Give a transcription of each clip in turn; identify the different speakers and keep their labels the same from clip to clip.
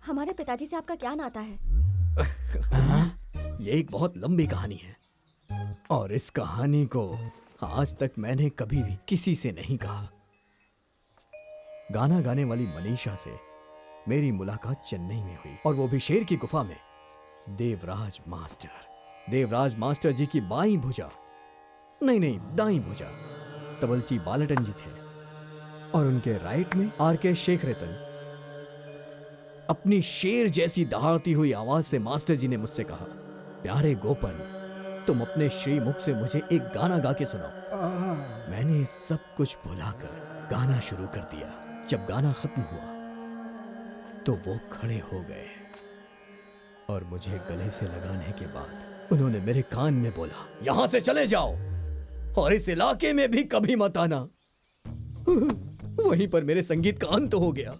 Speaker 1: हमारे पिताजी से आपका क्या नाता है?
Speaker 2: ये एक बहुत लंबी कहानी है और इस कहानी को आज तक मैंने कभी भी किसी से नहीं कहा। गाना गाने वाली मनीषा से मेरी मुलाकात चेन्नई में हुई और वो भी शेर की गुफा में। देवराज मास्टर जी की बाईं भुजा, नहीं दाईं भुजा तबलची बालटन जी थे और उनके राइट में आर.के. शेख रतन। अपनी शेर जैसी दहाड़ती हुई आवाज से मास्टर जी ने मुझसे कहा, प्यारे गोपन, तुम अपने श्रीमुख से मुझे एक गाना गा के सुनाओ। मैंने सब कुछ भुलाकर गाना शुरू कर दिया। जब गाना खत्म हुआ तो वो खड़े हो गए और मुझे गले से लगाने के बाद उन्होंने मेरे कान में बोला, यहां से चले जाओ और इस इलाके में भी कभी मत आना। वहीं पर मेरे संगीत का अंत हो गया।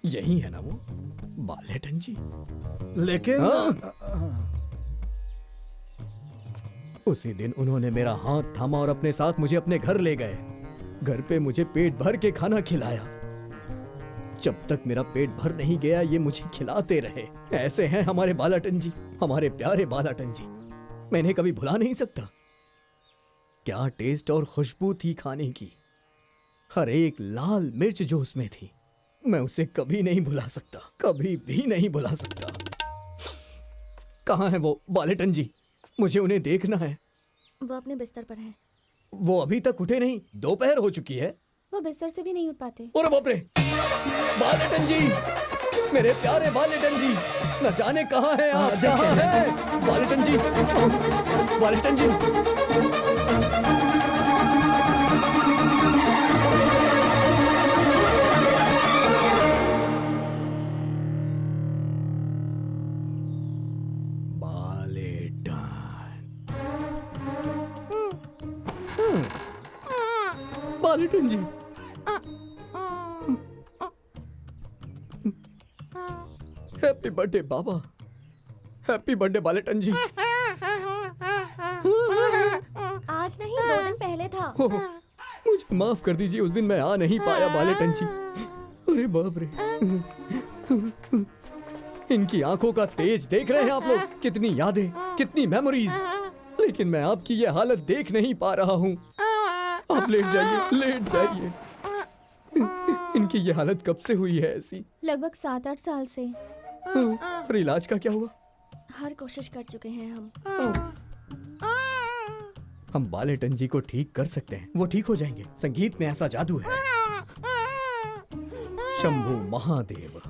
Speaker 2: यही है ना वो बालेटन जी?
Speaker 3: लेकिन
Speaker 2: उसी दिन उन्होंने मेरा हाथ थामा और अपने साथ मुझे अपने घर ले गए। घर पे मुझे पेट भर के खाना खिलाया। जब तक मेरा पेट भर नहीं गया ये मुझे खिलाते रहे। ऐसे हैं हमारे बालाटन जी, हमारे प्यारे बालाटन जी। मैं इन्हें कभी भुला नहीं सकता। क्या टेस्ट और खुशबू थी खाने की। हर एक लाल मिर्च जो उसमें थी, मैं उसे कभी नहीं भुला सकता, कभी भी नहीं भुला सकता। कहाँ है वो बालेटन जी? मुझे उन्हें देखना है।
Speaker 1: वो अपने बिस्तर पर है।
Speaker 2: वो अभी तक उठे नहीं? दोपहर हो चुकी है।
Speaker 1: वो बिस्तर से भी नहीं उठ पाते।
Speaker 2: अरे बाप रे! बालेटन जी, मेरे प्यारे बालेटन जी, न जाने कहाँ हैं आप? कहाँ हैं बालेटन जी? बालेटन जी, बालेटन जी, हैप्पी बर्थडे बाबा, हैप्पी बर्थडे बालेटन जी।
Speaker 1: आज नहीं, 2 दिन पहले था।
Speaker 2: मुझे माफ कर दीजिए, उस दिन मैं आ नहीं पाया बालेटन जी। अरे बाप रे! इनकी आंखों का तेज देख रहे हैं आप लोग? कितनी यादें, कितनी मेमोरीज। लेकिन मैं आपकी ये हालत देख नहीं पा रहा हूँ। आप लेट जाइए, लेट जाइए। इनकी ये हालत कब से हुई है ऐसी?
Speaker 1: लगभग 7-8 साल से।
Speaker 2: और इलाज का क्या हुआ?
Speaker 1: हर कोशिश कर चुके हैं हम।
Speaker 2: हम बालेटन जी को ठीक कर सकते हैं, वो ठीक हो जाएंगे। संगीत में ऐसा जादू है। शंभू महादेव।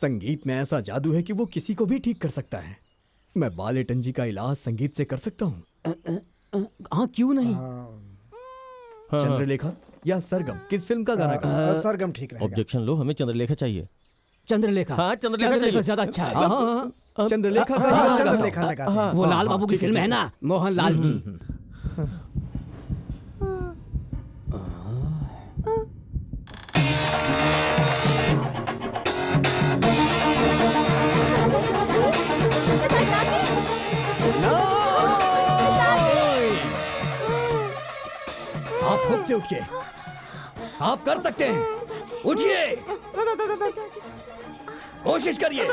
Speaker 2: संगीत में ऐसा जादू है कि वो किसी को भी ठीक कर सकता है। मैं बालेटन जी का इलाज संगीत से कर सकता हूँ।
Speaker 4: हाँ, क्यों नहीं?
Speaker 2: चंद्रलेखा या सरगम, किस फिल्म का गाना गा?
Speaker 3: सरगम ठीक रहेगा।
Speaker 5: ऑब्जेक्शन लो, हमें चंद्रलेखा चाहिए।
Speaker 4: चंद्रलेखा।
Speaker 5: हाँ,
Speaker 4: चंद्रलेखा ज्यादा अच्छा है।
Speaker 2: हाँ, चंद्रलेखा का
Speaker 3: हाँ,
Speaker 2: गाना
Speaker 3: चंद्रलेखा से गाते हैं।
Speaker 4: वो लाल बाबू की फिल्म है ना, मोहनलाल की।
Speaker 2: आप खुद से उठिए, आप कर सकते हैं। उठिए, कोशिश करिए।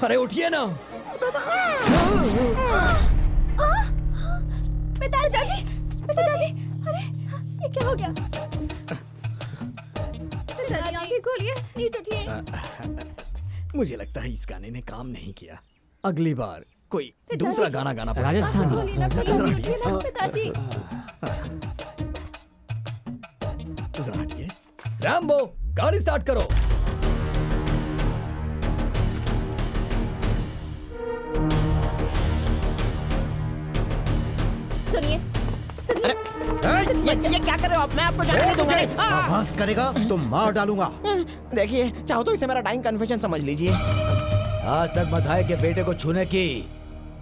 Speaker 2: अरे उठिए ना।
Speaker 1: पिताजी, पिताजी, अरे ये क्या हो गया? पिताजी आंखें खोलिए, प्लीज उठिए।
Speaker 2: मुझे लगता है इस गाने ने काम नहीं किया। अगली बार कोई दूसरा गाना गाना पड़ेगा।
Speaker 4: राजस्थानी।
Speaker 1: पिताजी,
Speaker 2: जरा हटिए। रैम्बो, गाड़ी स्टार्ट करो।
Speaker 1: सुनिए, सुनिए।
Speaker 6: ये क्या कर रहे हो आप? मैं आपको जाने नहीं दूंगा।
Speaker 3: आवाज करेगा तो मार डालूंगा।
Speaker 6: देखिए, चाहो तो इसे मेरा डाइंग कन्फेशन समझ लीजिए।
Speaker 7: आज तक मथाए के बेटे को छूने की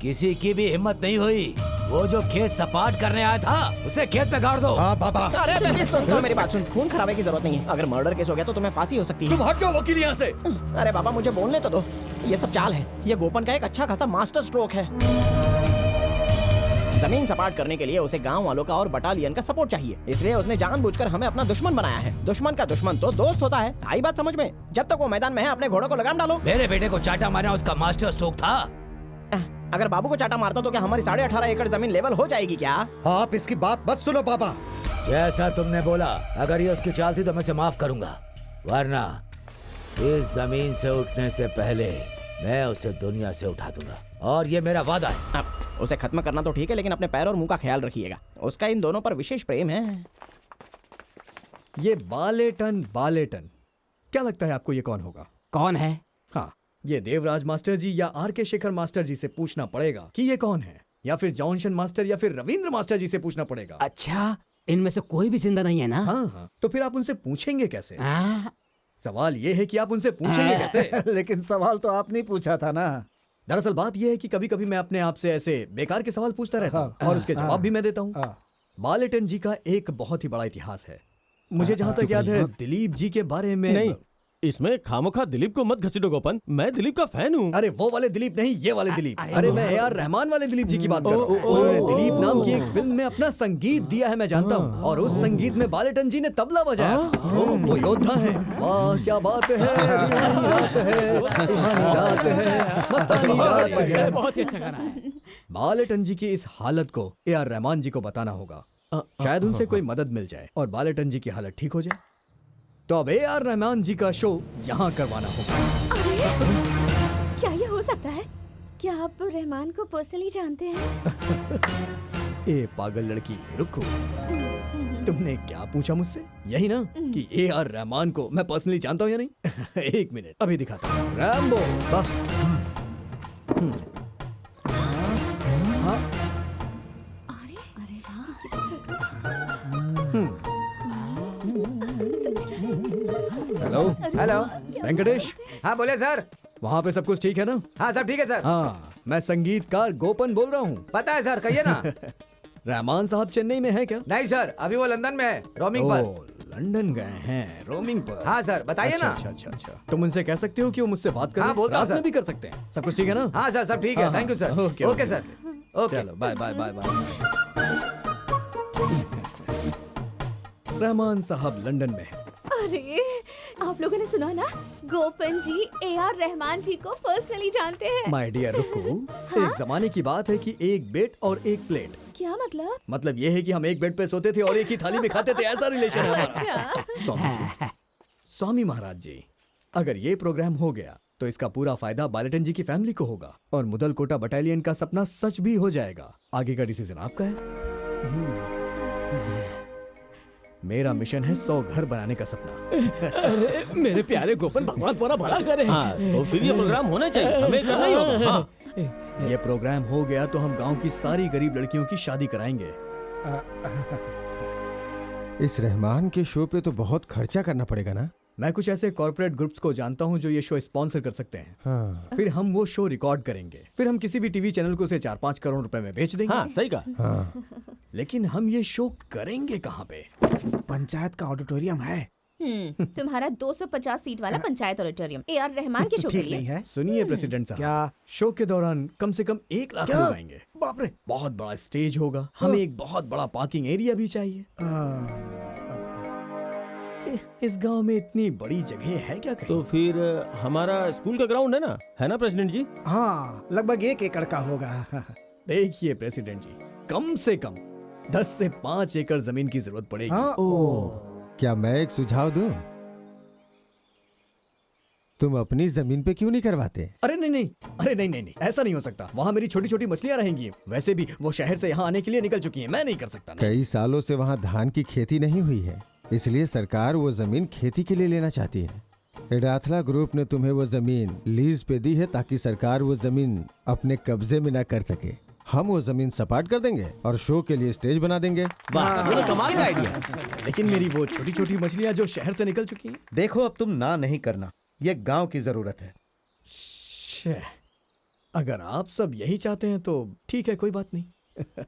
Speaker 7: किसी की भी हिम्मत नहीं हुई। वो जो खेत सपाट करने आया था, उसे खेत में गाड़ दो।
Speaker 3: हाँ बाबा।
Speaker 6: अरे बेबी, सुन तो मेरी बात सुन। खून खराबे की जरूरत नहीं है। अगर मर्डर केस हो गया तो तुम्हें फांसी हो सकती है।
Speaker 2: तुम हट जाओ वकील यहाँ से।
Speaker 6: अरे बाबा, मुझे बोलने तो दो। ये सब चाल है। ये गोपन का एक अच्छा खासा मास्टर स्ट्रोक है। जमीन सपाट करने के लिए उसे गांव वालों का और बटालियन का सपोर्ट चाहिए, इसलिए उसने जानबूझकर हमें अपना दुश्मन बनाया है। दुश्मन का दुश्मन तो दोस्त होता है, आई बात समझ में? जब तक वो मैदान में है अपने घोड़ों को लगाम डालो।
Speaker 7: मेरे बेटे को चाटा मारना उसका मास्टर स्ट्रोक था।
Speaker 6: अगर बाबू को चाटा मारता तो क्या हमारी 18.5 एकड़ जमीन लेवल हो जाएगी क्या?
Speaker 3: आप इसकी बात मत सुनो पापा।
Speaker 7: जैसा तुमने बोला, अगर ये उसकी चाल थी तो मैं इसे माफ करूंगा, वरना इस जमीन से उठने से पहले मैं उसे दुनिया से उठा दूंगा, और ये मेरा वादा है।
Speaker 6: अब उसे खत्म करना तो ठीक है, लेकिन अपने पैर और मुंह का ख्याल रखिएगा। उसका इन दोनों पर विशेष प्रेम है।
Speaker 2: ये बालेटन क्या लगता है आपको ये कौन होगा?
Speaker 4: कौन है?
Speaker 2: हाँ, ये देवराज मास्टर जी या आर के शेखर मास्टर जी से पूछना पड़ेगा कि ये कौन है, या फिर जॉनसन मास्टर या फिर रविंद्र मास्टर जी से पूछना पड़ेगा।
Speaker 4: अच्छा, इनमें से कोई भी जिंदा नहीं है ना?
Speaker 2: हाँ, तो फिर आप उनसे पूछेंगे कैसे?
Speaker 4: हाँ?
Speaker 2: सवाल ये है कि आप उनसे पूछेंगे कैसे?
Speaker 3: लेकिन सवाल तो आपने पूछा था ना।
Speaker 2: दरअसल बात यह है कि कभी कभी मैं अपने आप से ऐसे बेकार के सवाल पूछता रहता हूँ, और उसके जवाब भी मैं देता हूँ। बालेटन जी का एक बहुत ही बड़ा इतिहास है। मुझे जहाँ तक याद है, दिलीप जी के बारे में
Speaker 5: नहीं, इसमें खामोखा दिलीप को मत घसीटो गोपन, मैं दिलीप का फैन हूँ।
Speaker 2: अरे वो वाले दिलीप नहीं, ये वाले दिलीप। अरे मैं AR रहमान वाले दिलीप जी की बात कर रहा हूँ। उन्होंने दिलीप नाम की एक फिल्म में अपना संगीत दिया है, मैं जानता हूँ, और उस संगीत में बालेटन जी ने तबला बजाया था। वो योद्धा है। वाह क्या बात है, रुहानी रात है, सुहानी रात है, मस्तानी रात है।
Speaker 4: बहुत ही अच्छा गाना है।
Speaker 2: बालेटन जी की इस हालत को AR रहमान जी को बताना होगा, शायद उनसे कोई मदद मिल जाए और बालेटन जी की हालत ठीक हो जाए। तो अब AR रहमान जी का शो यहाँ करवाना होगा।
Speaker 1: अरे क्या ये हो सकता है? क्या आप रहमान को पर्सनली जानते हैं?
Speaker 2: ए पागल लड़की, रुको, तुमने क्या पूछा मुझसे? यही ना कि AR रहमान को मैं पर्सनली जानता हूँ या नहीं? एक मिनट, अभी दिखाता हूँ। रैम्बो,
Speaker 3: बस
Speaker 1: अरे अरे वाह,
Speaker 2: हेलो
Speaker 3: हेलो।
Speaker 2: वेंकटेश,
Speaker 3: हाँ बोले सर।
Speaker 2: वहाँ पे सब कुछ ठीक है ना?
Speaker 3: हाँ सब ठीक है सर।
Speaker 2: हाँ, मैं संगीतकार गोपन बोल रहा हूँ।
Speaker 3: पता है सर, कहिए ना।
Speaker 2: रहमान साहब चेन्नई में है क्या?
Speaker 3: नहीं सर, अभी वो लंदन में है, रोमिंग
Speaker 2: ओ,
Speaker 3: पर।
Speaker 2: लंदन गए हैं रोमिंग पर।
Speaker 3: हाँ सर, बताइए
Speaker 2: अच्छा,
Speaker 3: ना।
Speaker 2: अच्छा। तुम उनसे कह सकते हो कि वो मुझसे बात करें?
Speaker 3: हाँ, बोलता हूँ
Speaker 2: रात में
Speaker 3: सर।
Speaker 2: भी कर सकते हैं। सब कुछ ठीक है ना?
Speaker 3: हाँ सर, सब ठीक है।
Speaker 2: हाँ,
Speaker 3: thank you sir.
Speaker 2: Okay,
Speaker 3: okay sir. Okay.
Speaker 2: चलो bye bye bye bye. Rahman साहब लंदन में है।
Speaker 1: अरे आप लोगों ने सुना ना, गोपन जी AR रहमान जी को पर्सनली जानते हैं।
Speaker 2: माय डियर रुको, एक जमाने की बात है कि एक बेड और एक प्लेट।
Speaker 1: क्या मतलब?
Speaker 2: मतलब ये है कि हम एक बेड पे सोते थे और एक ही थाली में खाते थे, ऐसा रिलेशन है हमारा।
Speaker 1: अच्छा।
Speaker 2: स्वामी जी, स्वामी महाराज जी, अगर ये प्रोग्राम हो गया तो इसका पूरा फायदा बालेटन जी की फैमिली को होगा, और मुदल कोटा बटालियन का सपना सच भी हो जाएगा। आगे का डिसीजन आपका है। मेरा मिशन है 100 घर बनाने का सपना।
Speaker 4: अरे मेरे प्यारे गोपन, भगवान पूरा भला करे।
Speaker 5: हाँ, तो फिर ये प्रोग्राम होना चाहिए, हमें करना ही होगा। हाँ।
Speaker 2: ये प्रोग्राम हो गया तो हम गांव की सारी गरीब लड़कियों की शादी कराएंगे।
Speaker 8: इस रहमान के शो पे तो बहुत खर्चा करना पड़ेगा ना?
Speaker 2: मैं कुछ ऐसे कॉर्पोरेट ग्रुप्स को जानता हूं जो ये शो स्पॉन्सर कर सकते हैं।
Speaker 8: हाँ।
Speaker 2: फिर हम वो शो रिकॉर्ड करेंगे, फिर हम किसी भी टीवी चैनल को उसे 4-5 करोड़ रुपए में बेच देंगे।
Speaker 5: हाँ, सही कहा।
Speaker 8: हाँ।
Speaker 2: लेकिन हम ये शो करेंगे कहाँ पे?
Speaker 3: पंचायत का ऑडिटोरियम है।
Speaker 1: तुम्हारा 250 सीट वाला पंचायत ऑडिटोरियम AR रहमान के शो के
Speaker 3: ठीक नहीं
Speaker 1: लिए।
Speaker 3: है।
Speaker 2: सुनिए प्रेसिडेंट साहब,
Speaker 3: क्या?
Speaker 2: शो के दौरान कम से कम 1 लाख
Speaker 3: क्या?
Speaker 2: लोग आएंगे।
Speaker 3: बाप रे।
Speaker 2: बहुत बड़ा स्टेज होगा, हमें एक बहुत बड़ा पार्किंग एरिया भी चाहिए। इस गांव में इतनी बड़ी जगह है क्या कहीं?
Speaker 5: तो फिर हमारा स्कूल का ग्राउंड है ना प्रेसिडेंट जी?
Speaker 3: हाँ, लगभग 1 एकड़ का होगा।
Speaker 2: देखिए प्रेसिडेंट जी, कम से कम 10 से 5 एकड़ जमीन की जरूरत पड़ेगी।
Speaker 3: हाँ,
Speaker 8: क्या मैं एक सुझाव दूं? तुम अपनी जमीन पे क्यों नहीं करवाते?
Speaker 2: अरे नहीं, अरे नहीं, ऐसा नहीं हो सकता। वहाँ मेरी छोटी छोटी मछलियाँ रहेंगी। वैसे भी वो शहर से यहाँ आने के लिए निकल चुकी हैं, मैं नहीं कर सकता। नहीं।
Speaker 8: कई सालों से वहाँ धान की खेती नहीं हुई है, इसलिए सरकार वो जमीन खेती के लिए लेना चाहती है। एडाथला ग्रुप ने तुम्हें वो जमीन लीज पे दी है ताकि सरकार वो जमीन अपने कब्जे में न कर सके। हम वो जमीन सपाट कर देंगे और शो के लिए स्टेज बना देंगे।
Speaker 5: वाह, ये तो कमाल का आइडिया।
Speaker 2: लेकिन मेरी वो छोटी छोटी मछलियाँ जो शहर से निकल चुकी हैं।
Speaker 3: देखो अब तुम ना नहीं करना, ये गांव की जरूरत है।
Speaker 2: शे, अगर आप सब यही चाहते हैं तो ठीक है, कोई बात नहीं।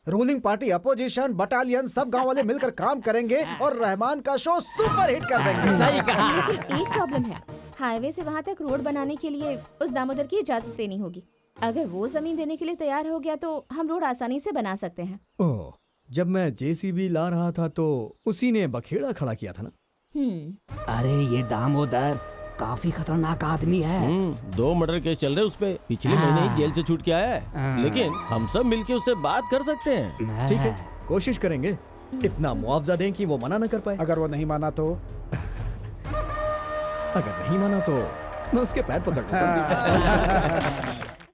Speaker 3: रूलिंग पार्टी, अपोजिशन, बटालियन सब गांव वाले मिलकर काम करेंगे और रहमान का शो सुपर हिट कर देंगे।
Speaker 4: सही कहा।
Speaker 1: लेकिन एक प्रॉब्लम है, हाईवे से वहाँ तक रोड बनाने के लिए उस दामोदर की इजाजत लेनी होगी। अगर वो जमीन देने के लिए तैयार हो गया तो हम रोड आसानी से बना सकते हैं।
Speaker 2: ओह, जब मैं जेसीबी ला रहा था तो उसी ने बखेड़ा खड़ा किया था ना।
Speaker 4: अरे ये दामोदर काफी खतरनाक आदमी है।
Speaker 5: 2 मर्डर केस चल रहे उस पे, पिछले महीने ही जेल से छूट के आया है। लेकिन हम सब मिलके उससे बात कर सकते हैं।
Speaker 2: ठीक है, कोशिश करेंगे। इतना मुआवजा दें कि वो मना न कर पाए।
Speaker 3: अगर वो नहीं माना तो
Speaker 2: अगर नहीं माना तो मैं उसके पैर पकड़ लूंगा।